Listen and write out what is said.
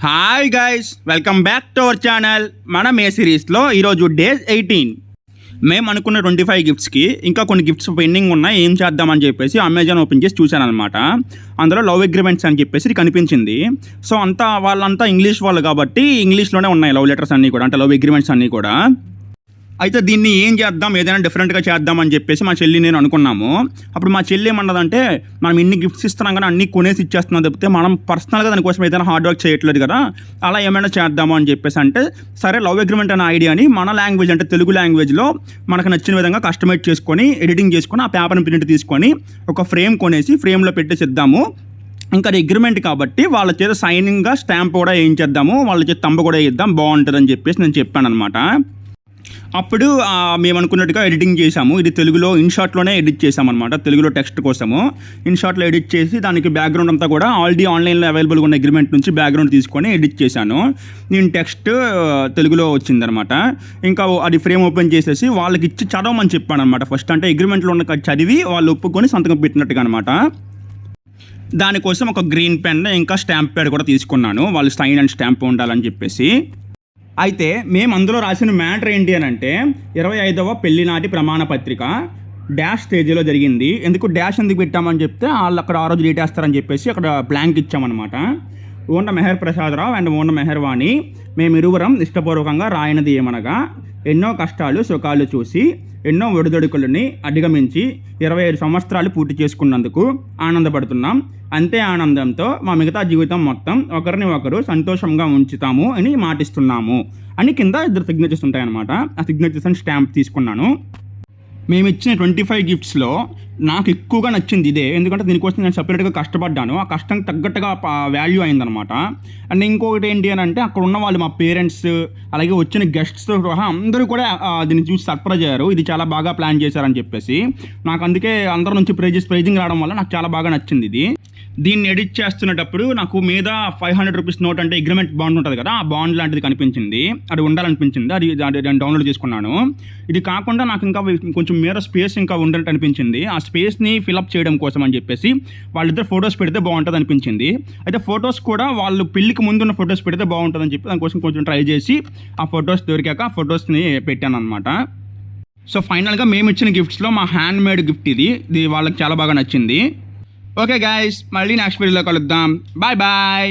Hi guys, welcome back to our channel. మన మే సిరీస్లో ఈరోజు డే 18. మేము అనుకున్న 25 గిఫ్ట్స్కి ఇంకా కొన్ని గిఫ్ట్స్ పెండింగ్ ఉన్నాయి. ఏం చేద్దామని చెప్పేసి అమెజాన్ ఓపెన్ చేసి చూశాను అనమాట. అందులో లవ్ అగ్రిమెంట్స్ అని చెప్పేసి ఇది కనిపించింది. సో వాళ్ళంతా ఇంగ్లీష్ వాళ్ళు కాబట్టి ఇంగ్లీష్లోనే ఉన్నాయి లవ్ లెటర్స్ అన్నీ కూడా, అంటే లవ్ అగ్రిమెంట్స్ అన్నీ కూడా. అయితే దీన్ని ఏం చేద్దాం, ఏదైనా డిఫరెంట్గా చేద్దామని చెప్పేసి మా చెల్లి నేను అనుకున్నాము. అప్పుడు మా చెల్లి ఏమన్నదంటే, మనం ఇన్ని గిఫ్ట్స్ ఇస్తున్నాం కానీ అన్ని కొనేసి ఇచ్చేస్తున్నాం తప్పితే మనం పర్సనల్గా దానికోసం ఏదైనా హార్డ్ వర్క్ చేయట్లేదు కదా, అలా ఏమైనా చేద్దాము అని చెప్పేసి అంటే, సరే లవ్ అగ్రిమెంట్ అనే ఐడియాని మన లాంగ్వేజ్ అంటే తెలుగు లాంగ్వేజ్లో మనకు నచ్చిన విధంగా కస్టమైజ్ చేసుకొని ఎడిటింగ్ చేసుకొని ఆ పేపర్ని ప్రింట్ తీసుకొని ఒక ఫ్రేమ్ కొనేసి ఫ్రేమ్లో పెట్టేసి ఇద్దాము. ఇంకా అగ్రిమెంట్ కాబట్టి వాళ్ళ చేత సైనింగ్గా స్టాంప్ కూడా వేయించేద్దాము, వాళ్ళ చేత తంబ కూడా వేయిద్దాం, బాగుంటుందని చెప్పేసి నేను చెప్పాను అనమాట. అప్పుడు మేము అనుకున్నట్టుగా ఎడిటింగ్ చేసాము. ఇది తెలుగులో ఇన్షాట్లోనే ఎడిట్ చేసామన్నమాట, తెలుగులో టెక్స్ట్ కోసము ఇన్షాట్లో ఎడిట్ చేసి దానికి బ్యాక్గ్రౌండ్ అంతా కూడా ఆల్రెడీ ఆన్లైన్లో అవైలబుల్గా ఉన్న అగ్రిమెంట్ నుంచి బ్యాక్గ్రౌండ్ తీసుకొని ఎడిట్ చేశాను. నేను టెక్స్ట్ తెలుగులో వచ్చిందనమాట. ఇంకా అది ఫ్రేమ్ ఓపెన్ చేసేసి వాళ్ళకి ఇచ్చి చదవమని చెప్పాను అనమాట. ఫస్ట్ అంటే అగ్రిమెంట్లో ఉన్న చదివి వాళ్ళు ఒప్పుకొని సంతకం పెట్టినట్టుగా అనమాట. దానికోసం ఒక గ్రీన్ పెన్ ఇంకా స్టాంప్ ప్యాడ్ కూడా తీసుకున్నాను, వాళ్ళు సైన్ అండ్ స్టాంప్ ఉండాలని చెప్పేసి. అయితే మేము అందులో రాసిన మ్యాటర్ ఏంటి అని అంటే, 25వ పెళ్లి నాటి ప్రమాణ పత్రిక డాష్ స్టేజ్లో జరిగింది. ఎందుకు డాష్ ఎందుకు పెట్టామని చెప్తే వాళ్ళు అక్కడ ఆ రోజు డేట్ వేస్తారని చెప్పేసి అక్కడ బ్లాంక్ ఇచ్చామన్నమాట. ఓండ మెహర్ ప్రసాదరావు అండ్ ఓండ మెహర్వాణి మేమిరువురం ఇష్టపూర్వకంగా రాయనది ఏమనగా, ఎన్నో కష్టాలు సుఖాలు చూసి ఎన్నో ఒడిదొడుకులని అధిగమించి 25 సంవత్సరాలు పూర్తి చేసుకున్నందుకు ఆనందపడుతున్నాం. అంతే ఆనందంతో మా మిగతా జీవితం మొత్తం ఒకరిని ఒకరు సంతోషంగా ఉంచుతాము అని మాటిస్తున్నాము అని కింద 2 సిగ్నేచర్స్ ఉంటాయన్నమాట. ఆ సిగ్నేచర్స్ అని స్టాంప్ తీసుకున్నాను. మేము ఇచ్చిన 25 గిఫ్ట్స్లో నాకు ఎక్కువగా నచ్చింది ఇదే, ఎందుకంటే దీనికోసం నేను సపరేట్గా కష్టపడ్డాను. ఆ కష్టం తగ్గట్టుగా వాల్యూ అయిందనమాట. అండ్ ఇంకొకటి ఏంటి అని అంటే, అక్కడ ఉన్న వాళ్ళు మా పేరెంట్స్ అలాగే వచ్చిన గెస్ట్స్ సహా అందరూ కూడా దీన్ని చూసి సర్ప్రైజ్ అయ్యారు. ఇది చాలా బాగా ప్లాన్ చేశారని చెప్పేసి నాకు అందుకే అందరి నుంచి ప్రైజింగ్ రావడం వల్ల నాకు చాలా బాగా నచ్చింది ఇది. దీన్ని ఎడిట్ చేస్తున్నప్పుడు నాకు మీద 500 రూపీస్ నోట్ అంటే అగ్రిమెంట్ బాండ్ ఉంటుంది కదా, ఆ బాండ్ లాంటిది కనిపించింది. అది ఉండాలనిపించింది, అది డౌన్లోడ్ చేసుకున్నాను. ఇది కాకుండా నాకు ఇంకా కొంచెం మీద స్పేస్ ఇంకా ఉండాలంటే అనిపించింది. ఆ స్పేస్ని ఫిలప్ చేయడం కోసం అని చెప్పేసి వాళ్ళిద్దరు ఫొటోస్ పెడితే బాగుంటుంది అనిపించింది. అయితే ఫొటోస్ కూడా వాళ్ళు పెళ్ళికి ముందున్న ఫొటోస్ పెడితే బాగుంటుందని చెప్పి దానికోసం కొంచెం ట్రై చేసి ఆ ఫొటోస్ దొరికాక ఆ ఫొటోస్ని పెట్టాను అనమాట. సో ఫైనల్గా మేము ఇచ్చిన గిఫ్ట్స్లో మా హ్యాండ్ మేడ్ గిఫ్ట్ ఇది వాళ్ళకి చాలా బాగా నచ్చింది. ఓకే గైస్, మళ్ళీ నెక్స్ట్ వీడియోలో కలుద్దాం. Bye bye.